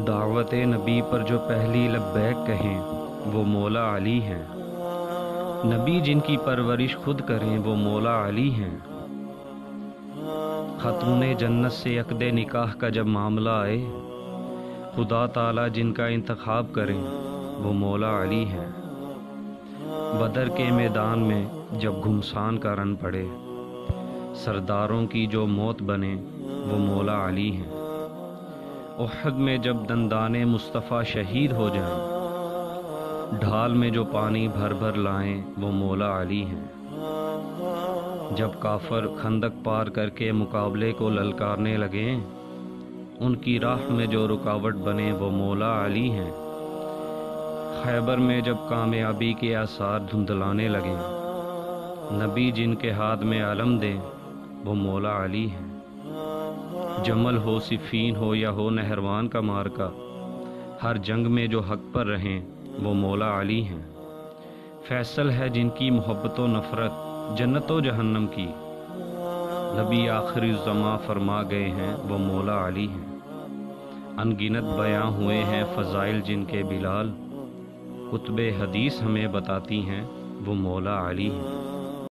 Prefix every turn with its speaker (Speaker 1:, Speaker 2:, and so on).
Speaker 1: دعوت نبی پر جو پہلی لبیک کہیں وہ مولا علی ہیں۔ نبی جن کی پرورش خود کریں وہ مولا علی ہیں۔ خاتون جنت سے عقد نکاح کا جب معاملہ آئے، خدا تعالی جن کا انتخاب کریں وہ مولا علی ہیں۔ بدر کے میدان میں جب گھمسان کا رن پڑے، سرداروں کی جو موت بنے وہ مولا علی ہیں۔ احد میں جب دندان مصطفیٰ شہید ہو جائیں، ڈھال میں جو پانی بھر بھر لائیں وہ مولا علی ہیں۔ جب کافر خندق پار کر کے مقابلے کو للکارنے لگیں، ان کی راہ میں جو رکاوٹ بنے وہ مولا علی ہیں۔ خیبر میں جب کامیابی کے آثار دھندلانے لگیں، نبی جن کے ہاتھ میں علم دیں وہ مولا علی ہیں۔ جمل ہو صفین ہو یا ہو نہروان کا مارکا، ہر جنگ میں جو حق پر رہیں وہ مولا علی ہیں۔ فیصل ہے جن کی محبت و نفرت جنت و جہنم کی، نبی آخری الزماں فرما گئے ہیں وہ مولا علی ہیں۔ ان گنت بیاں ہوئے ہیں فضائل جن کے بلال، کتب حدیث ہمیں بتاتی ہیں وہ مولا علی ہیں۔